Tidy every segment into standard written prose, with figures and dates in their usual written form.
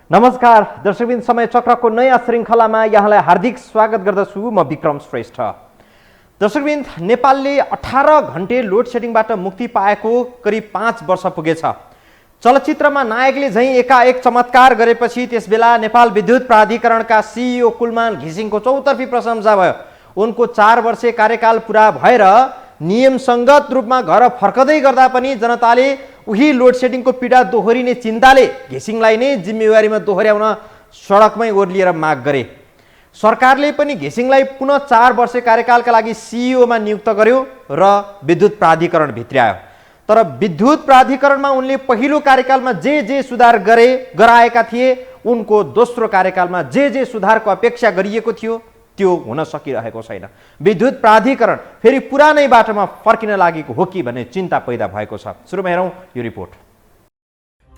नमस्कार दर्शकबिन, समय चक्रको नयाँ श्रृङ्खलामा यहाँलाई हार्दिक स्वागत गर्दछु। म विक्रम श्रेष्ठ। दर्शकबिन, नेपालले 18 घण्टे लोड सेडिङबाट मुक्ति पाएको करिब 5 वर्ष पुगेछ। चलचित्रमा नायकले झैँ एकाएक चमत्कार गरेपछि त्यसबेला नेपाल विद्युत प्राधिकरणका सिइओ कुलमान घिसिङको चौतर्फी प्रशंसा भयो। उनको 4 वर्षे कार्यकाल पुरा भएर नियमसङ्गत रूपमा घर फर्कदै गर्दा पनि जनताले उही लोड सेडिङको पीडा दोहोरिने चिन्ताले घिसिङलाई नै जिम्मेवारीमा दोहोर्याउन सडकमै ओर्लिएर माग गरे। सरकारले पनि घिसिङलाई पुनः 4 वर्ष कार्यकालका लागि सिइओमा नियुक्त गर्यो र विद्युत प्राधिकरण भित्र्यायो। तर विद्युत प्राधिकरणमा उनले पहिलो कार्यकालमा जे सुधार गराएका थिए, उनको दोस्रो कार्यकालमा जे सुधारको अपेक्षा गरिएको थियो त्यो हुन सकिरहेको छैन। विद्युत प्राधिकरण फेरि पुरानै बाटोमा फर्किन लागेको हो कि भन्ने चिन्ता पैदा भएको छ। सुरुमा हेरौँ यो रिपोर्ट।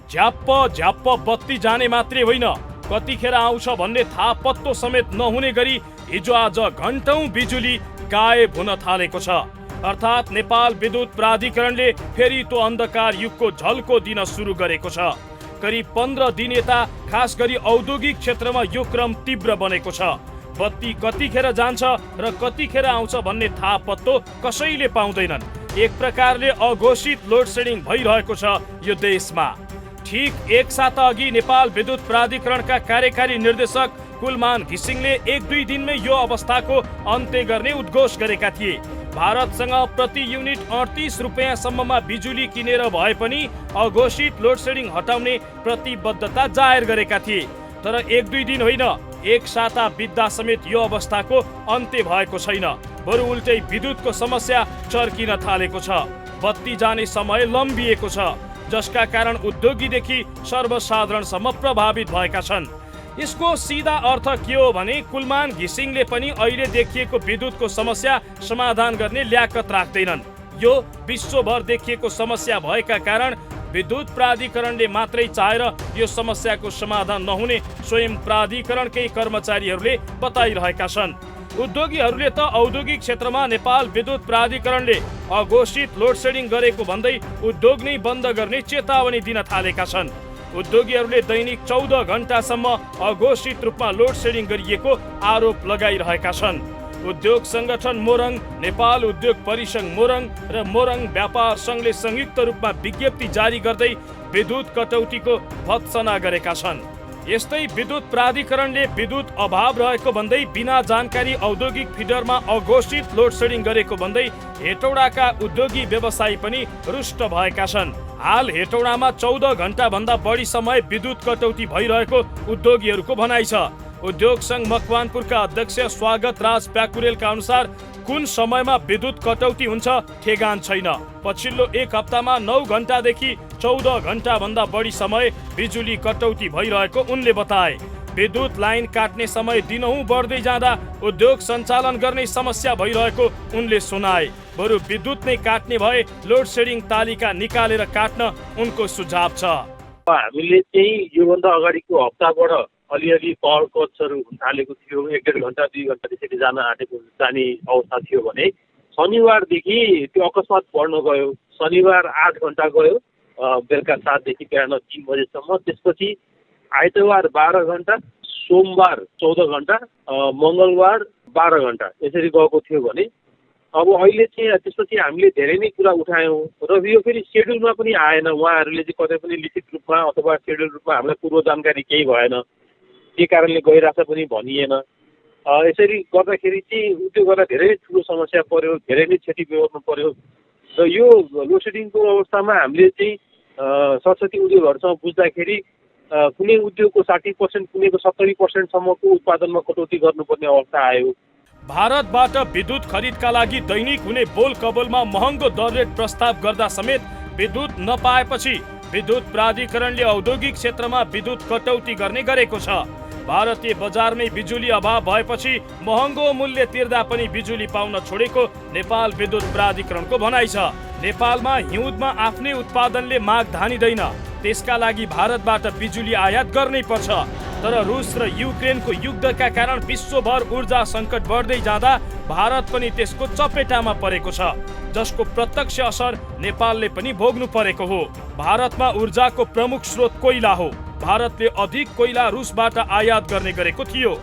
झ्याप्प बत्ती जाने मात्रै होइन, कतिखेर आउँछ भन्ने थाहा पत्तो समेत नहुने गरी हिजो आज घण्टौं बिजुली गायब हुन थालेको छ। अर्थात् नेपाल विद्युत प्राधिकरणले फेरि त्यो अन्धकार युगको झल्को दिन सुरु गरेको छ। करिब 15 दिन यता खास गरी औद्योगिक क्षेत्रमा यो क्रम तीव्र बनेको छ। बत्ती कतिखेर जान्छ र कतिखेर आउँछ भन्ने थाहा पत्तो कसैले पाउँदैनन्। एक प्रकारले अघोषित लोड सेडिङ भइरहेको छ यो देशमा। ठीक एक साता अघि नेपाल विद्युत प्राधिकरणका कार्यकारी निर्देशक कुलमान घिसिङले 1-2 दिनमै यो अवस्थाको अन्त्य गर्ने उद्घोष गरेका थिए। भारतसँग प्रति युनिट 38 रुपियाँसम्ममा बिजुली किनेर भए पनि अघोषित लोड सेडिङ हटाउने प्रतिबद्धता जाहेर गरेका थिए। तर 1-2 दिन होइन, एक साता बित्दा समेत यो अवस्थाको अन्त्य भएको छैन। बरु उल्टै विद्युतको समस्या चर्किन थालेको छ। बत्ती जाने समय लम्बिएको छ, जसका कारण उद्योगीदेखि सर्वसाधारणसम्म प्रभावित भएका छन्। यसको सिधा अर्थ के हो भने कुलमान घिसिङले पनि अहिले देखिएको विद्युतको समस्या समाधान गर्ने ल्याकत राख्दैनन्। यो विश्वभर देखिएको समस्या भएका कारण विद्युत प्राधिकरणले मात्रै चाहेर यो समस्याको समाधान नहुने स्वयं प्राधिकरणकै कर्मचारीहरूले बताइरहेका छन्। उद्योगीहरूले त औद्योगिक क्षेत्रमा नेपाल विद्युत प्राधिकरणले अघोषित लोड सेडिङ गरेको भन्दै उद्योग नै बन्द गर्ने चेतावनी दिन थालेका छन्। उद्योगीहरूले दैनिक 14 घण्टासम्म अघोषित रूपमा लोड सेडिङ गरिएको आरोप लगाइरहेका छन्। उद्योग संगठन मोरङ, नेपाल उद्योग परिसंघ मोरङ र मोरङ व्यापार संघले संयुक्त रूपमा विज्ञप्ति जारी गर्दै विद्युत कटौतीको भत्सना गरेका छन्। यस्तै विद्युत प्राधिकरणले विद्युत अभाव रहेको भन्दै बिना जानकारी औद्योगिक फिडरमा अघोषित लोड सेडिङ गरेको भन्दै हेटौडाका उद्योगी व्यवसायी पनि रुष्ट भएका छन्। हाल हेटौडामा 14 घण्टा भन्दा बढी समय विद्युत कटौती भइरहेको उद्योगीहरूको भनाइ छ। उद्योग संघ मकवानपुरका अध्यक्ष स्वागत राज प्याकुरेलका अनुसार कुन समयमा विद्युत कटौती हुन्छ ठेगान छैन। पछिल्लो 1 हप्तामा 9 घण्टादेखि 14 घण्टा भन्दा बढी समय बिजुली कटौती भइरहेको उनले बताए। विद्युत लाइन काट्ने समय दिनहुँ बढ्दै जाँदा उद्योग सञ्चालन गर्ने समस्या भइरहेको उनले सुनाए। बरु विद्युत नै काट्ने भए लोड सेडिङ तालिका निकालेर काट्न उनको सुझाव छ। हामीले चाहिँ योभन्दा अगाडिको हप्ताबाट अलिअलि पावर कट्सहरू हुन थालेको थियो। 1-1.5 घण्टा 2 घण्टा त्यसरी जाने अवस्था थियो भने शनिबारदेखि त्यो अकस्मात बढ्न गयो। शनिबार 8 घण्टा गयो, बेलुका 7 देखि बिहान 3 बजेसम्म। त्यसपछि आइतबार 12 घण्टा, सोमबार 14 घण्टा, मङ्गलबार 12 घण्टा यसरी गएको थियो भने अब अहिले चाहिँ त्यसपछि हामीले धेरै नै कुरा उठायौँ र यो फेरि सेड्युलमा पनि आएन। उहाँहरूले चाहिँ कतै पनि लिखित रूपमा अथवा सेड्युल रूपमा हामीलाई पूर्व जानकारी केही भएन, के कारणले गइरहेछ पनि भनिएन। यसरी गर्दाखेरि चाहिँ उद्योगहरूलाई धेरै ठुलो समस्या पर्यो, धेरै नै क्षति बेहोर्नु पर्यो। र यो लोड सेडिङको अवस्थामा हामीले चाहिँ सरस्वती उद्योगहरूसँग बुझ्दाखेरि कुनै उद्योगको 60%, कुनैको 70%सम्मको उत्पादनमा कटौती गर्नुपर्ने अवस्था आयो। भारतबाट विद्युत खरिदका लागि दैनिक हुने बोल कबोलमा महँगो दर रेट प्रस्ताव गर्दा समेत विद्युत नपाएपछि विद्युत प्राधिकरणले औद्योगिक क्षेत्रमा विद्युत कटौती गर्ने गरेको छ। भारतीय बजारमै बिजुली अभाव भएपछि महँगो मूल्य तिर्दा पनि बिजुली पाउन छोडेको नेपाल विद्युत प्राधिकरणको भनाइ छ। नेपालमा हिउँदमा आफ्नै उत्पादनले माग धानिँदैन, त्यसका लागि भारतबाट बिजुली आयात गर्नै पर्छ। तर रुस र युक्रेनको युद्धका कारण विश्वभर ऊर्जा सङ्कट बढ्दै जाँदा भारत पनि त्यसको चपेटामा परेको छ, जसको प्रत्यक्ष असर नेपालले पनि भोग्नु परेको हो। भारतमा ऊर्जाको प्रमुख स्रोत कोइला हो। भारतले अधिक कोइला रुसबाट आयात गर्ने गरेको थियो।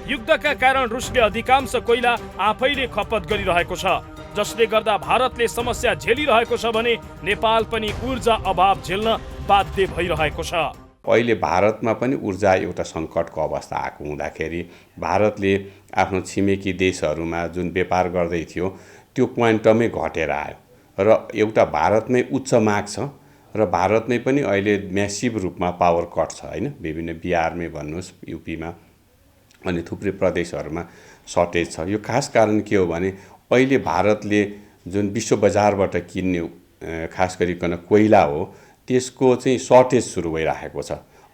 युद्धका कारण रुसले अधिकांश कोइला आफैले खपत गरिरहेको छ, जसले गर्दा भारतले समस्या झेलिरहेको छ भने नेपाल पनि ऊर्जा अभाव झेल्न बाध्य भइरहेको छ। अहिले भारतमा पनि ऊर्जा एउटा सङ्कटको अवस्था आएको हुँदाखेरि भारतले आफ्नो छिमेकी देशहरूमा जुन व्यापार गर्दै थियो त्यो क्वान्टमै घटेर आयो र एउटा भारतमै उच्च माग छ र भारतमै पनि अहिले म्यासिभ रूपमा पावर कट छ हैन। विभिन्न बिहारमै भन्नुहोस्, युपीमा अनि थुप्रै प्रदेशहरूमा सर्टेज छ। यो खास कारण के हो भने अहिले भारतले जुन विश्व बजारबाट किन्ने खास गरिकन कोइला हो त्यसको चाहिँ सर्टेज सुरु भइरहेको छ।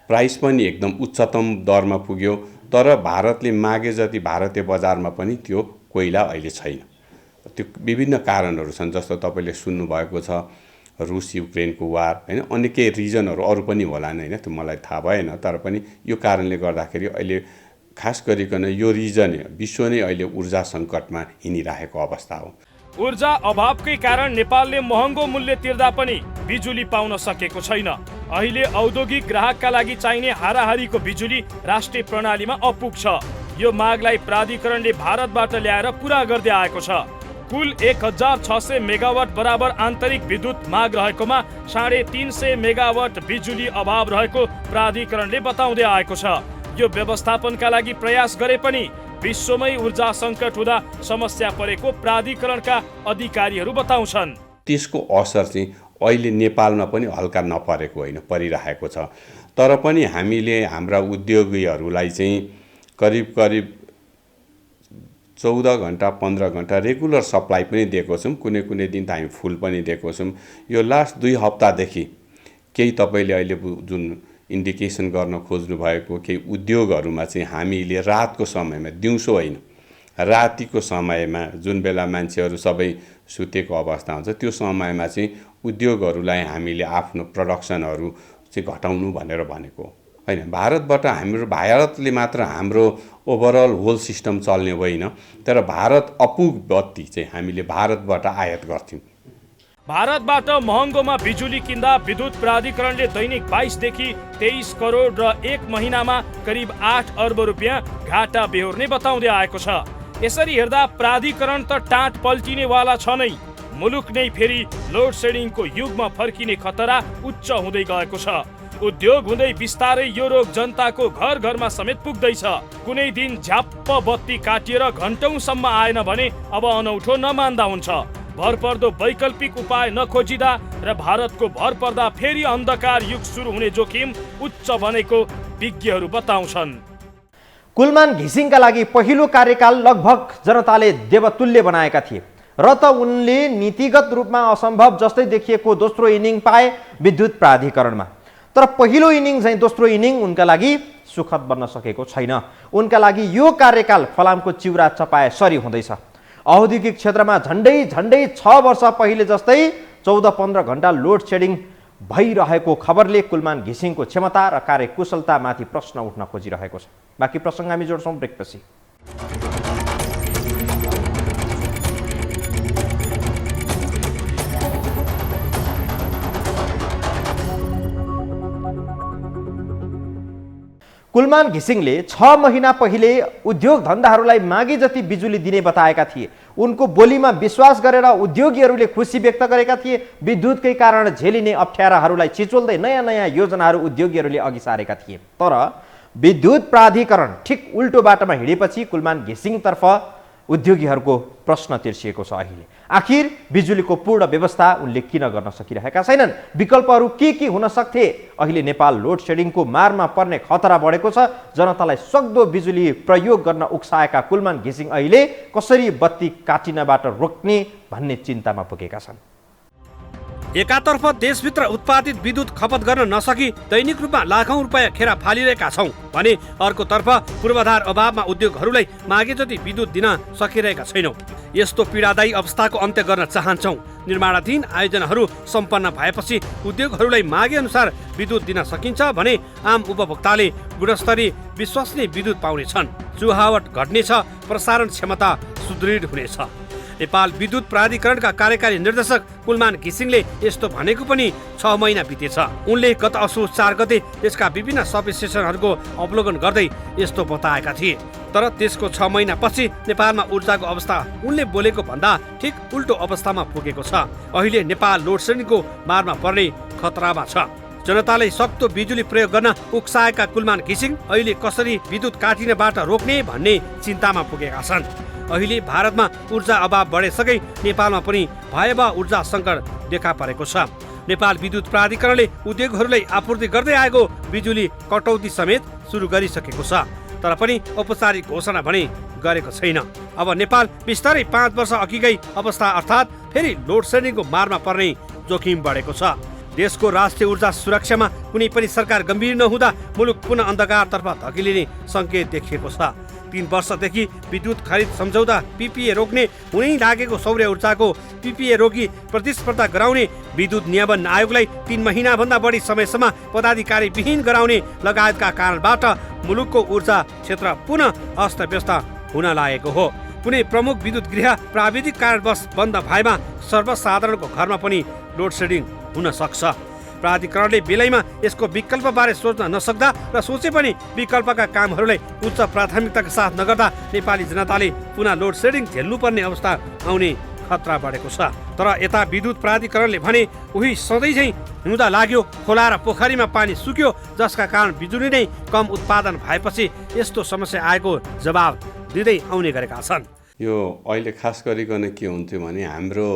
प्राइस पनि एकदम उच्चतम दरमा पुग्यो, तर भारतले मागे जति भारतीय बजारमा पनि त्यो कोइला अहिले छैन। त्यो विभिन्न कारणहरू छन्, जस्तो तपाईँले सुन्नुभएको छ रुस युक्रेनको वार हैन, अन्य केही रिजनहरू अरू पनि होलान् हैन, त्यो मलाई थाहा भएन, तर पनि यो कारणले गर्दाखेरि अहिले खास गरिकन यो रिजन विश्व नै अहिले ऊर्जा सङ्कटमा हिँडिरहेको अवस्था हो। ऊर्जा अभावकै कारण नेपालले महँगो मूल्य तिर्दा पनि बिजुली पाउन सकेको छैन। अहिले औद्योगिक ग्राहकका लागि चाहिने हाराहारीको बिजुली राष्ट्रिय प्रणालीमा अपुग छ। यो मागलाई प्राधिकरणले भारतबाट ल्याएर पूरा गर्दै आएको छ। कुल 1600 मेगावाट बराबर आन्तरिक विद्युत माग रहेकोमा 350 मेगावाट बिजुली अभाव रहेको प्राधिकरणले बताउँदै आएको छ। यो व्यवस्थापनका लागि प्रयास गरे पनि विश्वमै ऊर्जा सङ्कट हुँदा समस्या परेको प्राधिकरणका अधिकारीहरू बताउँछन्। त्यसको असर चाहिँ अहिले नेपालमा पनि हल्का नपरेको होइन, परिरहेको छ। तर पनि हामीले हाम्रा उद्योगीहरूलाई चाहिँ करिब 14 घण्टा 15 घण्टा रेगुलर सप्लाई पनि दिएको छौँ। कुनै कुनै दिन त हामी फुल पनि दिएको छौँ। यो लास्ट 2 हप्तादेखि केही तपाईँले अहिले जुन इन्डिकेसन गर्न खोज्नु भएको केही उद्योगहरूमा चाहिँ हामीले रातको समयमा, दिउँसो होइन रातिको समयमा, जुन बेला मान्छेहरू सबै सुतेको अवस्था हुन्छ त्यो समयमा चाहिँ उद्योगहरूलाई हामीले आफ्नो प्रडक्सनहरू चाहिँ घटाउनु भनेर भनेको होइन। भारतले मात्र हाम्रो ओभरअल होल सिस्टम चल्ने होइन, तर भारत अपुग बत्ती चाहिँ हामीले भारतबाट आयात गर्थ्यौँ। भारतबाट महँगोमा बिजुली किन्दा विद्युत प्राधिकरणले दैनिक 22 देखि 23 करोड र 1 महिनामा करिब 8 अर्ब रुपियाँ घाटा बेहोर्ने बताउँदै आएको छ। यसरी हेर्दा प्राधिकरण त टाँट पल्टिनेवाला छ नै। मुलुक नै फेरि लोड सेडिङको युगमा फर्किने खतरा उच्च हुँदै गएको छ। उद्योग हुँदै बिस्तारै यो रोग जनताको घर घरमा समेत पुग्दैछ। कुनै दिन झ्याप्प बत्ती काटिएर घन्टौँसम्म आएन भने अब अनौठो नमान्दा हुन्छ। भरपर्दो वैकल्पिक उपाय नखोजिँदा र भारतको भर पर्दा फेरि अन्धकार युग सुरु हुने जोखिम उच्च बनेको विज्ञहरू बताउँछन्। कुलमान घिसिङका लागि पहिलो कार्यकाल लगभग जनताले देवतुल्य बनाएका थिए र त उनले नीतिगत रूपमा असम्भव जस्तै देखिएको दोस्रो इनिङ पाए विद्युत प्राधिकरणमा। तर पहिलो इनिङ चाहिँ दोस्रो इनिङ उनका लागि सुखद बन्न सकेको छैन। उनका लागि यो कार्यकाल फलामको चिउरा चपाए सरी हुँदैछ। औद्योगिक क्षेत्रमा झन्डै 6 वर्ष पहिले जस्तै 14-15 घण्टा लोड सेडिङ भइरहेको खबरले कुलमान घिसिङको क्षमता र कार्यकुशलतामाथि प्रश्न उठ्न खोजिरहेको छ। बाँकी प्रसङ्ग हामी जोड्छौँ ब्रेकपछि। कुलमान घिसिङले 6 महिना पहिले उद्योग धन्दाहरूलाई मागे जति बिजुली दिने बताएका थिए। उनको बोलीमा विश्वास गरेर उद्योगीहरूले खुसी व्यक्त गरेका थिए। विद्युतकै कारण झेलिने अप्ठ्याराहरूलाई छिचोल्दै नयाँ नयाँ योजनाहरू उद्योगीहरूले अघि सारेका थिए। तर विद्युत प्राधिकरण ठिक उल्टो बाटोमा हिँडेपछि कुलमान घिसिङतर्फ उद्योगीहरूको प्रश्न तिर्सिएको छ। अहिले आखिर बिजुलीको पूर्ण व्यवस्था उनले किन गर्न सकिरहेका छैनन्? विकल्पहरू के हुन सक्थे? अहिले नेपाल लोड सेडिङको मारमा पर्ने खतरा बढेको छ। जनतालाई सक्दो बिजुली प्रयोग गर्न उक्साएका कुलमान घिसिङ अहिले कसरी बत्ती काटिनबाट रोक्ने भन्ने चिन्तामा पुगेका छन्। एकातर्फ देशभित्र उत्पादित विद्युत खपत गर्न नसकी दैनिक रूपमा लाखौं रुपैयाँ खेर फालिरहेका छौं भने अर्कोतर्फ पूर्वाधार अभावमा उद्योगहरूलाई मागे जति विद्युत दिन सकिरहेका छैनौं। यस्तो पीडादायी अवस्थाको अन्त्य गर्न चाहन्छौं। निर्माणाधीन आयोजनाहरू सम्पन्न भएपछि उद्योगहरूलाई मागे अनुसार विद्युत दिन सकिन्छ भने आम उपभोक्ताले गुणस्तरीय विश्वसनीय विद्युत पाउनेछन्। चुहावट घट्नेछ, प्रसारण क्षमता सुदृढ हुनेछ। नेपाल विद्युत प्राधिकरणका कार्यकारी निर्देशक कुलमान घिसिङले यस्तो भनेको पनि 6 महिना बितेछ। उनले गत असोज 4 गते त्यसका विभिन्न सब स्टेसनहरूको अवलोकन गर्दै यस्तो बताएका थिए। तर त्यसको 6 महिनापछि नेपालमा ऊर्जाको अवस्था उनले बोलेको भन्दा ठिक उल्टो अवस्थामा पुगेको छ। अहिले नेपाल लोड सेडिङको मारमा पर्ने खतरामा छ। जनतालाई सक्दो बिजुली प्रयोग गर्न उक्साएका कुलमान घिसिङ अहिले कसरी विद्युत काटिनबाट रोक्ने भन्ने चिन्तामा पुगेका छन्। अहिले भारतमा ऊर्जा अभाव बढेसँगै नेपालमा पनि भयावह ऊर्जा सङ्कट देखा परेको छ। नेपाल विद्युत प्राधिकरणले उद्योगहरूलाई आपूर्ति गर्दै आएको बिजुली कटौती समेत सुरु गरिसकेको छ। तर पनि औपचारिक घोषणा भने गरेको छैन। अब नेपाल बिस्तारै 5 वर्ष अघिकै अवस्था अर्थात् फेरि लोड सेडिङको मारमा पर्ने जोखिम बढेको छ। देशको राष्ट्रिय ऊर्जा सुरक्षामा कुनै पनि सरकार गम्भीर नहुँदा मुलुक पुनः अन्धकारतर्फ धकिलिने सङ्केत देखिएको छ। 3 वर्षदेखि विद्युत खरिद सम्झौता PPA रोक्ने हुनै लागेको सौर्य ऊर्जाको PPA रोकी प्रतिस्पर्धा गराउने, विद्युत नियमन आयोगलाई 3 महिनाभन्दा बढी समयसम्म पदाधिकारी विहीन गराउने लगायतका कारणबाट मुलुकको ऊर्जा क्षेत्र पुनः अस्तव्यस्त हुन लागेको हो। कुनै प्रमुख विद्युत गृह प्राविधिक कारणवश बन्द भएमा सर्वसाधारणको घरमा पनि लोड सेडिङ हुन सक्छ। प्राधिकरणले बेलैमा यसको विकल्पबारे सोच्न नसक्दा र सोचे पनि विकल्पका कामहरूलाई उच्च प्राथमिकताका साथ नगर्दा नेपाली जनताले पुनः लोड सेडिङ झेल्नुपर्ने अवस्था आउने खतरा बढेको छ। तर यता विद्युत प्राधिकरणले भने उही सधैँ चाहिँ हिउँदा लाग्यो, खोला र पोखरीमा पानी सुक्यो, जसका कारण बिजुली नै कम उत्पादन भएपछि यस्तो समस्या आएको जवाब दिँदै आउने गरेका छन्। यो अहिले खास गरिकन के हुन्थ्यो भने हाम्रो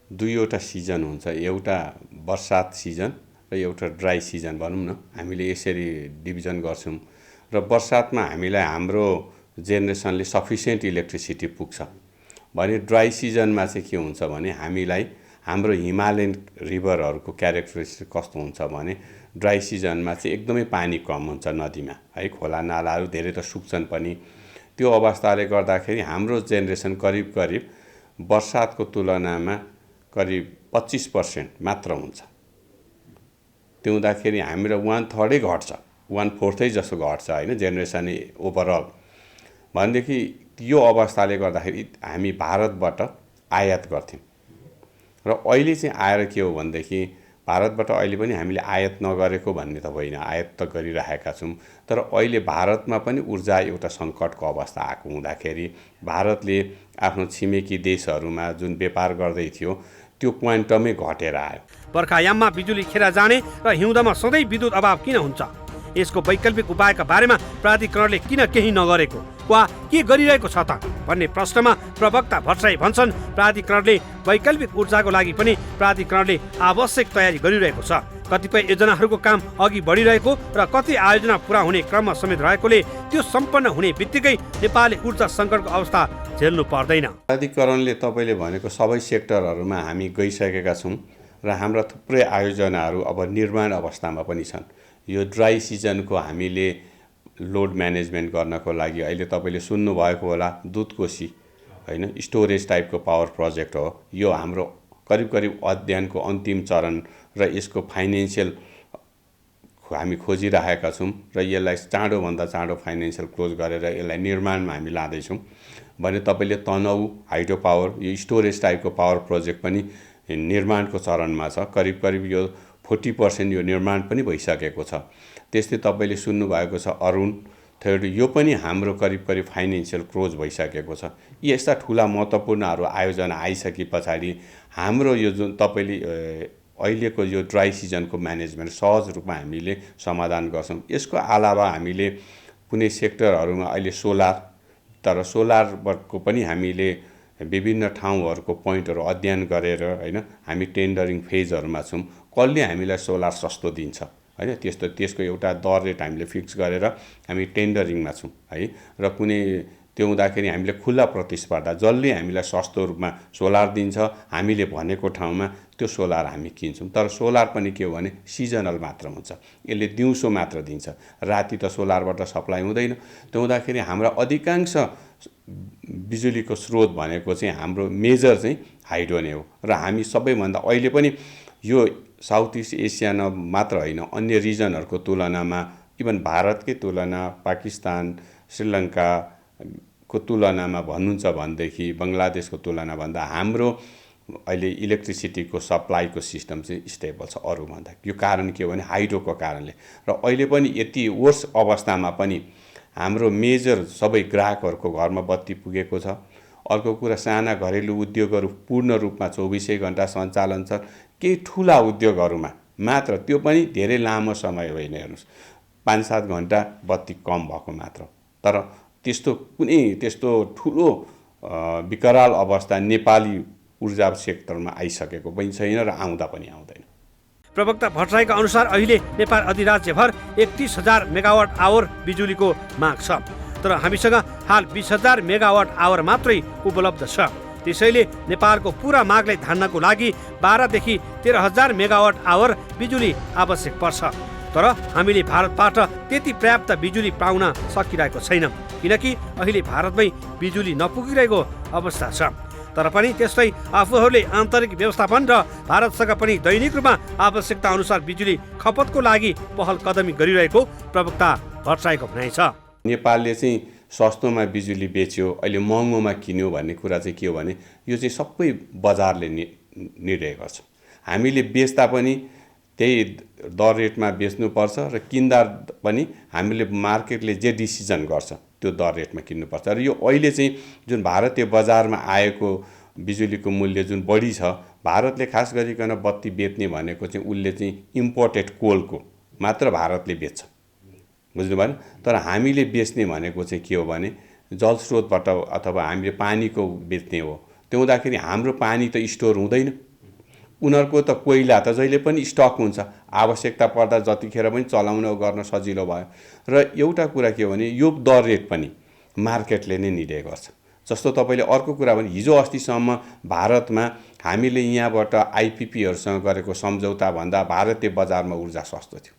दुईवटा सिजन हुन्छ, एउटा बर्सात सिजन र एउटा ड्राई सिजन भनौँ न, हामीले यसरी डिभिजन गर्छौँ। र बर्सातमा हामीलाई हाम्रो जेनेरेसनले सफिसियन्ट इलेक्ट्रिसिटी पुग्छ भने ड्राई सिजनमा चाहिँ के हुन्छ भने हामीलाई हाम्रो हिमालयन रिभरहरूको क्यारेक्टरिस्टिक कस्तो हुन्छ भने ड्राई सिजनमा चाहिँ एकदमै पानी कम हुन्छ नदीमा है, खोला नालाहरू धेरै त सुक्छन् पनि। त्यो अवस्थाले गर्दाखेरि हाम्रो जेनेरेसन करिब बर्सातको तुलनामा करिब 25% मात्र हुन्छ। त्यो हुँदाखेरि हाम्रो 1/3 घट्छ, 1/4 जस्तो घट्छ होइन जेनेरेसन ओभरअल। भनेदेखि यो अवस्थाले गर्दाखेरि हामी भारतबाट आयात गर्थ्यौँ र अहिले चाहिँ आएर के हो भनेदेखि भारतबाट अहिले पनि हामीले आयात नगरेको भन्ने त होइन, आयात त गरिरहेका छौँ। तर अहिले भारतमा पनि ऊर्जा एउटा सङ्कटको अवस्था आएको हुँदाखेरि भारतले आफ्नो छिमेकी देशहरूमा जुन व्यापार गर्दै थियो त्यो क्वान्टमै घटेर आयो। बर्खायाममा बिजुली खेर जाने र हिउँदमा सधैँ विद्युत अभाव किन हुन्छ? यसको वैकल्पिक उपायका बारेमा प्राधिकरणले किन केही नगरेको वा के गरिरहेको छ त भन्ने प्रश्नमा प्रवक्ता भट्टराई भन्छन् प्राधिकरणले वैकल्पिक ऊर्जाको लागि पनि प्राधिकरणले आवश्यक तयारी गरिरहेको छ। कतिपय योजनाहरूको काम अघि बढिरहेको र कति आयोजना पुरा हुने क्रममा समेत रहेकोले त्यो सम्पन्न हुने बित्तिकै नेपालले ऊर्जा सङ्कटको अवस्था झेल्नु पर्दैन। प्राधिकरणले तपाईँले भनेको सबै सेक्टरहरूमा हामी गइसकेका छौँ र हाम्रा थुप्रै आयोजनाहरू अब निर्माण अवस्थामा पनि छन्। यो ड्राई सिजनको हामीले लोड म्यानेजमेन्ट गर्नको लागि अहिले तपाईँले सुन्नुभएको होला दुधकोशी होइन, स्टोरेज टाइपको पावर प्रोजेक्ट हो। यो हाम्रो करिब अध्ययनको अन्तिम चरण र यसको फाइनेन्सियल हामी खोजिरहेका छौँ र यसलाई चाँडोभन्दा चाँडो फाइनेन्सियल क्लोज गरेर यसलाई निर्माणमा हामी लाँदैछौँ। भने तपाईँले तनहु हाइड्रो पावर यो स्टोरेज टाइपको पावर प्रोजेक्ट पनि निर्माणको चरणमा छ। करिब यो 40% यो निर्माण पनि भइसकेको छ। त्यस्तै तपाईँले सुन्नुभएको छ अरुण थर्ड, यो पनि हाम्रो करिब फाइनेन्सियल क्लोज भइसकेको छ। यस्ता ठुला महत्त्वपूर्णहरू आयोजना आइसके पछाडि हाम्रो यो जुन तपाईँले अहिलेको यो ड्राई सिजनको म्यानेजमेन्ट सहज रूपमा हामीले समाधान गर्छौँ। यसको अलावा हामीले कुनै सेक्टरहरूमा अहिले सोलर, तर सोलरको पनि हामीले विभिन्न ठाउँहरूको पोइन्टहरू अध्ययन गरेर होइन हामी टेन्डरिङ फेजहरूमा छौँ। कसले हामीलाई सोलर सस्तो दिन्छ होइन, त्यसको एउटा दर रेट हामीले फिक्स गरेर हामी टेन्डरिङमा छौँ है। र कुनै त्यो हुँदाखेरि हामीले खुल्ला प्रतिस्पर्धा, जसले हामीलाई सस्तो रूपमा सोलर दिन्छ हामीले भनेको ठाउँमा त्यो सोलर हामी किन्छौँ। तर सोलर पनि के हो भने सिजनल मात्र हुन्छ, यसले दिउँसो मात्र दिन्छ, राति त सोलरबाट सप्लाई हुँदैन। त्यो हुँदाखेरि हाम्रा अधिकांश बिजुलीको स्रोत भनेको चाहिँ हाम्रो मेजर चाहिँ हाइड्रो नै हो। र हामी सबैभन्दा अहिले पनि यो साउथ इस्ट एसिया मात्र होइन, अन्य रिजनहरूको तुलनामा, इभन भारतकै तुलना, पाकिस्तान, श्रीलङ्का, को तुलनामा भन्नुहुन्छ भनेदेखि बङ्गलादेशको तुलना भन्दा हाम्रो अहिले इलेक्ट्रिसिटीको सप्लाईको सिस्टम चाहिँ स्टेबल छ अरूभन्दा। यो कारण के हो भने हाइड्रोको कारणले। र अहिले पनि यति वर्ष अवस्थामा पनि हाम्रो मेजर सबै ग्राहकहरूको घरमा बत्ती पुगेको छ। अर्को कुरा साना घरेलु उद्योगहरू पूर्ण रूपमा 24 घण्टा सञ्चालन छ। केही ठुला उद्योगहरूमा मात्र, त्यो पनि धेरै लामो समय होइन, हेर्नुहोस् 5-7 घण्टा बत्ती कम भएको मात्र। तर त्यस्तो कुनै त्यस्तो ठुलो विकराल अवस्था नेपाली ऊर्जा सेक्टरमा आइसकेको पनि छैन र आउँदा पनि आउँदैन। प्रवक्ता भट्टराईका अनुसार अहिले नेपाल अधिराज्यभर 31,000 मेगावाट आवर बिजुलीको माग छ, तर हामीसँग हाल 20,000 मेगावाट आवर मात्रै उपलब्ध छ। त्यसैले नेपालको पुरा मागलाई धान्नको लागि 12 देखि 13,000 मेगावाट आवर बिजुली आवश्यक पर्छ। तर हामीले भारतबाट त्यति पर्याप्त बिजुली पाउन सकिरहेको छैनौँ, किनकि अहिले भारतमै बिजुली नपुगिरहेको अवस्था छ। तर पनि त्यस्तै आफूहरूले आन्तरिक व्यवस्थापन र भारतसँग पनि दैनिक रूपमा आवश्यकता अनुसार बिजुली खपतको लागि पहल कदमी गरिरहेको प्रवक्ता भट्टराईको भनाइ छ। नेपालले चाहिँ सस्तोमा बिजुली बेच्यो, अहिले महँगोमा किन्यो भन्ने कुरा चाहिँ के हो भने यो चाहिँ सबै बजारले निर्णय गर्छ। हामीले बेच्दा पनि त्यही दर रेटमा बेच्नुपर्छ र किन्दा पनि हामीले मार्केटले जे डिसिजन गर्छ त्यो दर रेटमा किन्नुपर्छ। र यो अहिले चाहिँ जुन भारतीय बजारमा आएको बिजुलीको मूल्य जुन बढी छ, भारतले खास गरिकन बत्ती बेच्ने भनेको चाहिँ उसले चाहिँ इम्पोर्टेड कोलको मात्र भारतले बेच्छ, बुझ्नु भएन। तर हामीले बेच्ने भनेको चाहिँ के हो भने जलस्रोतबाट अथवा हामीले पानीको बेच्ने हो। त्यो हुँदाखेरि हाम्रो पानी त स्टोर हुँदैन, उनीहरूको त कोइला त जहिले पनि स्टक हुन्छ, आवश्यकता पर्दा जतिखेर पनि चलाउन गर्न सजिलो भयो। र एउटा कुरा के हो भने यो दर रेट पनि मार्केटले नै निर्णय गर्छ। जस्तो तपाईँले अर्को कुरा भने हिजो अस्तिसम्म भारतमा हामीले यहाँबाट आइपिपीहरूसँग गरेको सम्झौता भन्दा भारतीय बजारमा ऊर्जा सस्तो थियो,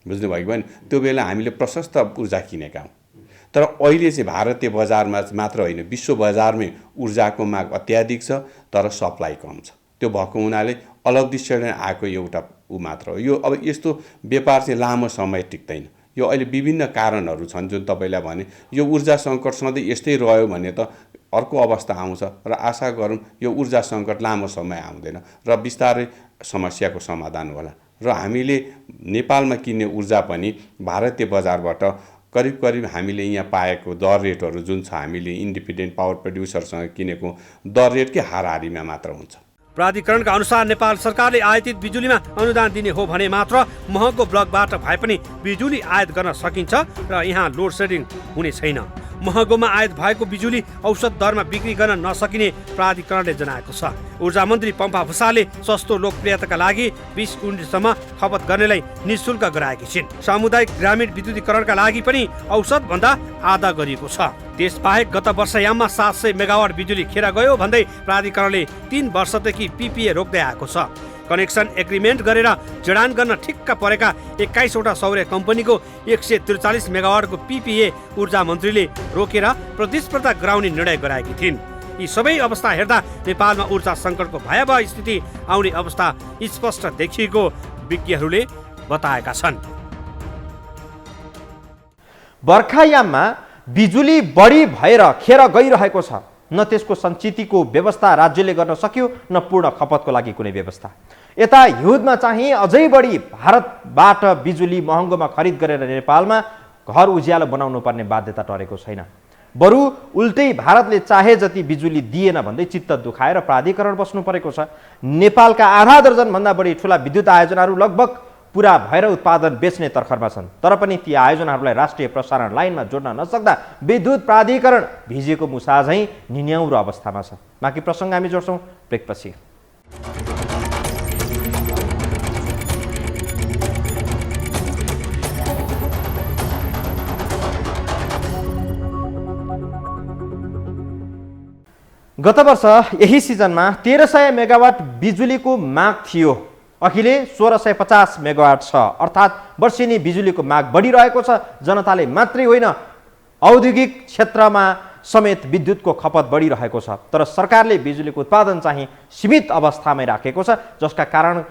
बुझ्नुभयो भने त्यो बेला हामीले प्रशस्त ऊर्जा किनेका हौँ। तर अहिले चाहिँ भारतीय बजारमा मात्र होइन, विश्व बजारमै ऊर्जाको माग अत्याधिक छ तर सप्लाई कम छ। त्यो भएको हुनाले अलग दृष्टिले आएको एउटा मात्र हो। यो अब यस्तो व्यापार चाहिँ लामो समय टिक्दैन। यो अहिले विभिन्न कारणहरू छन् जुन तपाईँलाई भने यो ऊर्जा सङ्कट सधैँ यस्तै रह्यो भने त अर्को अवस्था आउँछ र आशा गरौँ यो ऊर्जा सङ्कट लामो समय आउँदैन र बिस्तारै समस्याको समाधान होला। र हामीले नेपालमा किन्ने ऊर्जा पनि भारतीय बजारबाट करिब हामीले यहाँ पाएको दर रेटहरू जुन छ, हामीले इन्डिपेन्डेन्ट पावर प्रड्युसरसँग किनेको दर रेटकै हाराहारीमा मात्र हुन्छ। प्राधिकरणका अनुसार नेपाल सरकारले आयातित बिजुलीमा अनुदान दिने हो भने मात्र महँगो ब्लकबाट भए पनि बिजुली आयात गर्न सकिन्छ र यहाँ लोड सेडिङ हुने छैन। महँगोमा आयात भएको बिजुली औसत दरमा बिक्री गर्न नसकिने प्राधिकरणले जनाएको छ। ऊर्जा मन्त्री पम्पा भुसालले सस्तो लोकप्रियताका लागि 20 युनिटसम्म खपत गर्नेलाई निःशुल्क गराएकी छिन्। सामुदायिक ग्रामीण विद्युतीकरणका लागि पनि औसत भन्दा आधा गरिएको छ। त्यसबाहेक गत वर्षयाममा 700 मेगावाट बिजुली खेर गयो भन्दै प्राधिकरणले 3 वर्षदेखि पिपिए रोक्दै आएको छ। कनेक्सन एग्रिमेन्ट गरेर जडान गर्न ठिक्क परेका 21वटा सौर्य कम्पनीको 143 मेगावाटको पिपिए ऊर्जा मन्त्रीले रोकेर प्रतिस्पर्धा गराउने निर्णय गराएकी थिइन्। यी सबै अवस्था हेर्दा नेपालमा ऊर्जा सङ्कटको भयावह स्थिति आउने अवस्था स्पष्ट देखिएको विज्ञहरूले बताएका छन्। बर्खायाममा बिजुली बढी भएर खेर गइरहेको छ, न त्यसको सञ्चितको व्यवस्था राज्यले गर्न सक्यो न पूर्ण खपतको लागि कुनै व्यवस्था। यता हिउँदमा चाहिँ अझै बढी भारतबाट बिजुली महँगोमा खरिद गरेर नेपालमा घर उज्यालो बनाउनु पर्ने बाध्यता टरेको छैन, बरु उल्टै भारतले चाहे जति बिजुली दिएन भन्दै चित्त दुखाएर प्राधिकरण बस्नु परेको छ। नेपालका आधा दर्जनभन्दा बढी ठुला विद्युत आयोजनाहरू लगभग पुरा भएर उत्पादन बेच्ने तर्खरमा छन्, तर पनि ती आयोजनाहरूलाई राष्ट्रिय प्रसारण लाइनमा जोड्न नसक्दा विद्युत प्राधिकरण भिजेको मुसा झैँ निन्याउरो अवस्थामा छ। बाँकी प्रसङ्ग हामी जोड्छौँ ब्रेकपछि। गत वर्ष यही सिजनमा 1300 मेगावाट बिजुलीको माग थियो, अहिले 1650 मेगावाट छ। अर्थात् वर्षेनी बिजुलीको माग बढिरहेको छ। जनताले मात्रै होइन, औद्योगिक क्षेत्रमा समेत विद्युतको खपत बढिरहेको छ, तर सरकारले बिजुलीको उत्पादन चाहिँ सीमित अवस्थामै राखेको छ, जसका कारण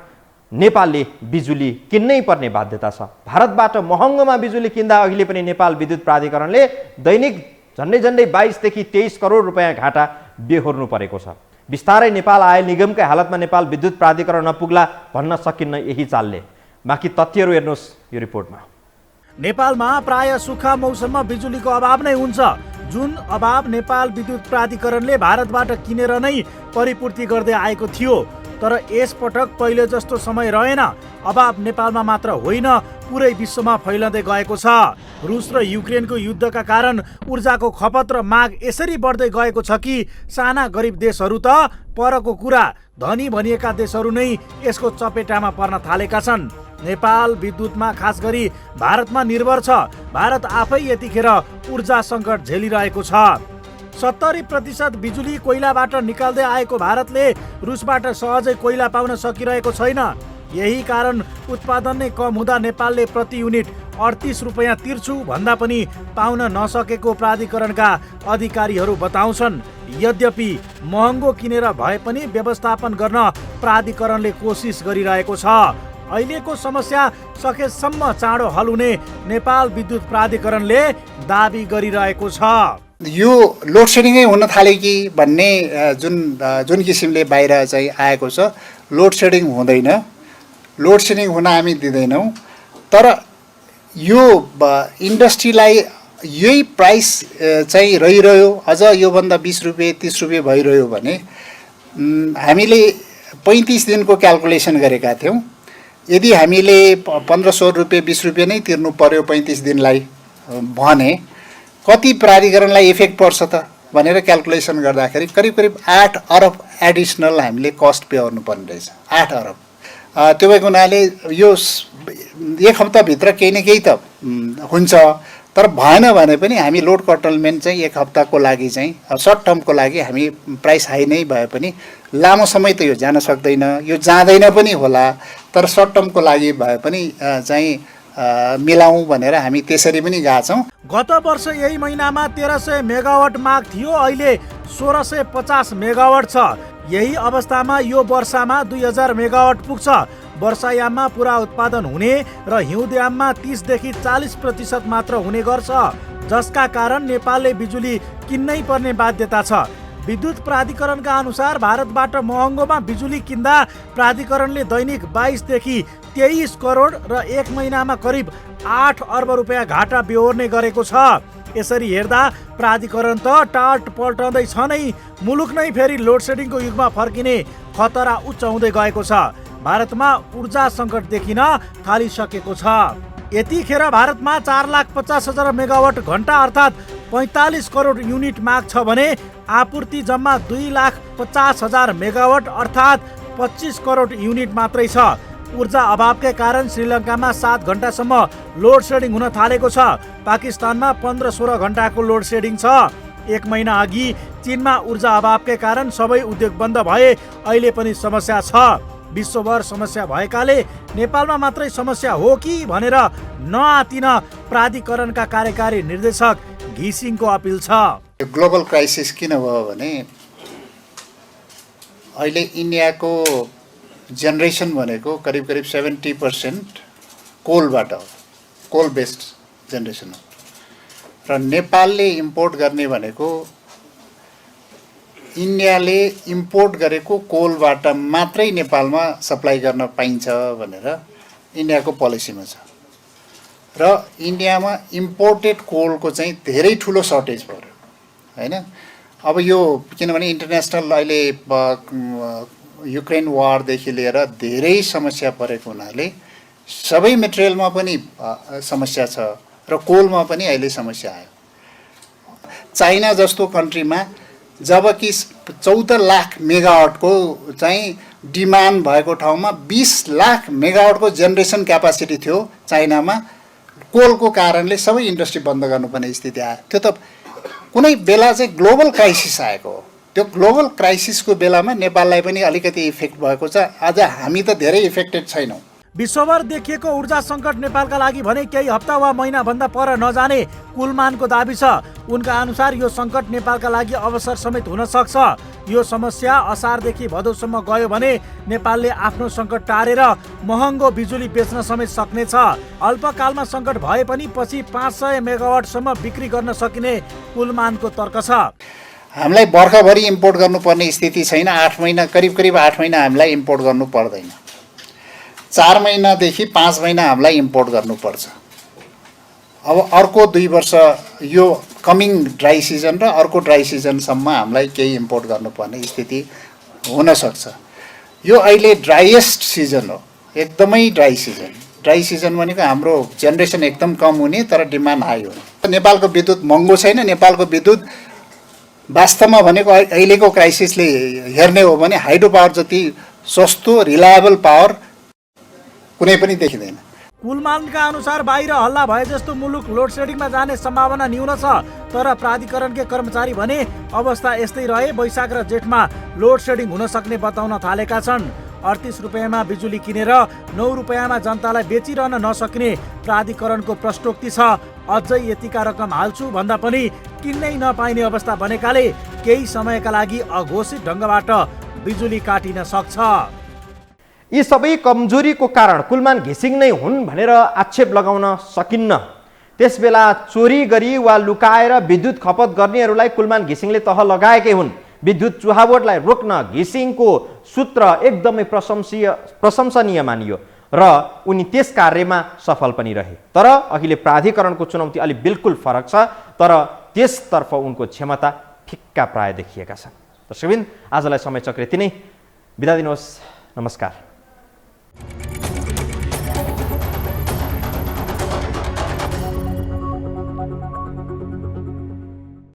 नेपालले बिजुली किन्नै पर्ने बाध्यता छ। भारतबाट महँगोमा बिजुली किन्दा अहिले पनि नेपाल विद्युत प्राधिकरणले दैनिक झन्डै झन्डै 22 देखि 23 करोड रुपियाँ घाटा बेहोर्नु परेको छ। बिस्तारै नेपाल आए निगमकै हालतमा नेपाल विद्युत प्राधिकरण नपुग्ला भन्न सकिन्न यही चालले। बाँकी तथ्यहरू हेर्नुहोस् यो रिपोर्टमा। नेपालमा प्राय सुक्खा मौसममा बिजुलीको अभाव नै हुन्छ, जुन अभाव नेपाल विद्युत प्राधिकरणले भारतबाट किनेर नै परिपूर्ति गर्दै आएको थियो। तर यसपटक पहिले जस्तो समय रहेन। अभाव नेपालमा मात्र होइन, पुरै विश्वमा फैलँदै गएको छ। रुस र युक्रेनको युद्धका कारण ऊर्जाको खपत र माग यसरी बढ्दै गएको छ कि साना गरिब देशहरू त परको कुरा, धनी भनिएका देशहरू नै यसको चपेटामा पर्न थालेका छन्। नेपाल विद्युतमा खास गरी भारतमा निर्भर छ। भारत आफै यतिखेर ऊर्जा सङ्कट झेलिरहेको छ। 70% बिजुली कोइलाबाट निकाल्दै आएको भारतले रुसबाट सहजै कोइला पाउन सकिरहेको छैन। यही कारण उत्पादन नै कम हुँदा नेपालले प्रति युनिट 38 रुपियाँ तिर्छु भन्दा पनि पाउन नसकेको प्राधिकरणका अधिकारीहरू बताउँछन्। यद्यपि महँगो किनेर भए पनि व्यवस्थापन गर्न प्राधिकरणले कोसिस गरिरहेको छ। अहिलेको समस्या सकेसम्म चाँडो हल हुने नेपाल विद्युत प्राधिकरणले दाबी गरिरहेको छ। यो लोड सेडिङै हुन थाल्यो कि भन्ने जुन किसिमले बाहिर चाहिँ आएको छ। लोड सेडिङ हुँदैन, लोड सेडिङ हुन हामी दिँदैनौँ। तर यो इन्डस्ट्रीलाई यही प्राइस चाहिँ रहिरह्यो, अझ योभन्दा 20 रुपियाँ 30 रुपियाँ भइरह्यो भने हामीले 35 दिनको क्यालकुलेसन गरेका थियौँ। यदि हामीले 1500 रुपियाँ 20 रुपियाँ नै तिर्नु पर्यो 35 दिनलाई भने कति प्राधिकरणलाई इफेक्ट पर्छ त भनेर क्यालकुलेसन गर्दाखेरि करिब करिब 8 अरब एडिसनल हामीले कस्ट पे गर्नुपर्ने रहेछ। 8 अरब। त्यो भएको हुनाले यो एक हप्ताभित्र केही न केही त हुन्छ। तर भएन भने पनि हामी लोड कटलमेन्ट चाहिँ एक हप्ताको लागि चाहिँ सर्ट टर्मको लागि हामी प्राइस हाई नै भए पनि लामो समय त यो जान सक्दैन, यो जाँदैन पनि होला। तर सर्ट टर्मको लागि भए पनि चाहिँ मिलाउँ भनेर हामी त्यसरी पनि गएका छौँ। गत वर्ष यही महिनामा 1300 मेगावाट माग थियो, अहिले 1650 मेगावाट छ। यही अवस्थामा यो वर्षामा 2000 मेगावाट पुग्छ। वर्षायाममा पुरा उत्पादन हुने र हिउँदयाममा 30 देखि 40% मात्र हुने गर्छ, जसका कारण नेपालले बिजुली किन्नै पर्ने बाध्यता छ। विद्युत प्राधिकरणका अनुसार भारतबाट महँगोमा बिजुली किन्दा प्राधिकरणले दैनिक 22 देखि 23 करोड र एक महिनामा करिब 8 अर्ब रुपियाँ घाटा बेहोर्ने गरेको छ। यसरी हेर्दा प्राधिकरण त टाट पल्टाउँदै छ नै। मुलुक नै फेरि लोड सेडिङको युगमा फर्किने खतरा उच्च हुँदै गएको छ। भारतमा ऊर्जा सङ्कट देखिन थालिसकेको छ। यतिखेर भारतमा 4,50,000 मेगावाट घण्टा अर्थात् 45 करोड युनिट माग छ भने आपूर्ति जम्मा 2,50,000 मेगावाट अर्थात् 25 करोड युनिट मात्रै छ। ऊर्जा अभावकै कारण श्रीलङ्कामा 7 घण्टासम्म लोड सेडिङ हुन थालेको छ। पाकिस्तानमा 15-16 घण्टाको लोड सेडिङ छ। एक महिना अघि चीनमा ऊर्जा अभावकै कारण सबै उद्योग बन्द भए, अहिले पनि समस्या छ। विश्वभर समस्या भएकाले नेपालमा मात्रै समस्या हो कि भनेर नआतिन प्राधिकरणका कार्यकारी निर्देशक घिसिङको अपिल छ। ग्लोबल क्राइसिस किन भयो भने अहिले इन्डियाको जेनरेसन भनेको करिब करिब 70% कोलबाट हो, कोल बेस्ड जेनरेसन हो। र नेपालले इम्पोर्ट गर्ने भनेको इन्डियाले इम्पोर्ट गरेको कोलबाट मात्रै नेपालमा सप्लाई गर्न पाइन्छ भनेर इन्डियाको पोलिसीमा छ। र इन्डियामा इम्पोर्टेड कोलको चाहिँ धेरै ठुलो सर्टेज भयो हैन। अब यो किनभने इन्टरनेसनल अहिले युक्रेन वारदेखि लिएर धेरै समस्या परेको हुनाले सबै मेटेरियलमा पनि समस्या छ र कोलमा पनि अहिले समस्या आयो। चाइना जस्तो कन्ट्रीमा जबकि 14 लाख मेगावाटको चाहिँ डिमान्ड भएको ठाउँमा 20 लाख मेगावाटको जेनरेसन क्यापासिटी थियो चाइनामा, कोलको कारणले सबै इन्डस्ट्री बन्द गर्नुपर्ने स्थिति आयो। त्यो त कुनै बेला चाहिँ ग्लोबल क्राइसिस आएको हो। त्यो ग्लोबल क्राइसिसको बेलामा नेपाललाई पनि अलिकति इफेक्ट भएको छ। आज हामी त धेरै इफेक्टेड छैनौँ। विश्वभर देखिएको ऊर्जा सङ्कट नेपालका लागि भने केही हप्ता वा महिनाभन्दा पर नजाने कुलमानको दाबी छ। उनका अनुसार यो सङ्कट नेपालका लागि अवसर समेत हुन सक्छ। यो समस्या असारदेखि भदौसम्म गयो भने नेपालले आफ्नो सङ्कट टारेर महँगो बिजुली बेच्न समेत सक्नेछ। अल्पकालमा सङ्कट भए पनि पछि 500 मेगावाटसम्म बिक्री गर्न सकिने कुलमानको तर्क छ। हामीलाई वर्षभरि इम्पोर्ट गर्नुपर्ने स्थिति छैन। 8 महिना करिब 8 महिना हामीलाई इम्पोर्ट गर्नु पर्दैन। 4 महिनादेखि 5 महिना हामीलाई इम्पोर्ट गर्नुपर्छ। अब अर्को 2 वर्ष यो कमिङ ड्राई सिजन र अर्को ड्राई सिजनसम्म हामीलाई केही इम्पोर्ट गर्नुपर्ने स्थिति हुनसक्छ। यो अहिले ड्राइएस्ट सिजन हो, एकदमै ड्राई सिजन। ड्राई सिजन भनेको हाम्रो जेनेरेसन एकदम कम हुने तर डिमान्ड हाई हुने। नेपालको विद्युत महँगो छैन। नेपालको विद्युत वास्तवमा भनेको अहिलेको क्राइसिसले हेर्ने हो भने हाइड्रो पावर जति सस्तो रिलायबल पावर कुनै पनि देखिँदैन। कुलमानका अनुसार बाहिर हल्ला भए जस्तो मुलुक लोड सेडिङमा जाने सम्भावना न्यून छ। तर प्राधिकरणका कर्मचारी भने अवस्था यस्तै रहे वैशाख र जेठमा लोड सेडिङ हुन सक्ने बताउन थालेका छन्। 38 रुपियाँमा बिजुली किनेर 9 रुपियाँमा जनतालाई बेचिरहन नसक्ने प्राधिकरणको प्रश्नोक्ति छ। अझै यतिका रकम हाल्छु भन्दा पनि किन्नै नपाइने अवस्था बनेकाले केही समयका लागि अघोषित ढङ्गबाट बिजुली काटिन सक्छ। यी सबै कमजोरीको कारण कुलमान घिसिङ नै हुन् भनेर आक्षेप लगाउन सकिन्न। त्यसबेला चोरी गरी वा लुकाएर विद्युत खपत गर्नेहरूलाई कुलमान घिसिङले तह लगाएकै हुन्। विद्युत चुहावटलाई रोक्न घिसिङको सूत्र एकदमै प्रशंसनीय मानियो र उनी त्यस कार्यमा सफल पनि रहे। तर अहिले प्राधिकरणको चुनौती अलि बिल्कुल फरक छ, तर त्यसतर्फ उनको क्षमता फिक्का प्राय देखिएका छन्। दर्शकबिन, आजलाई समय चक्र यति नै। बिदा दिनुहोस्। नमस्कार।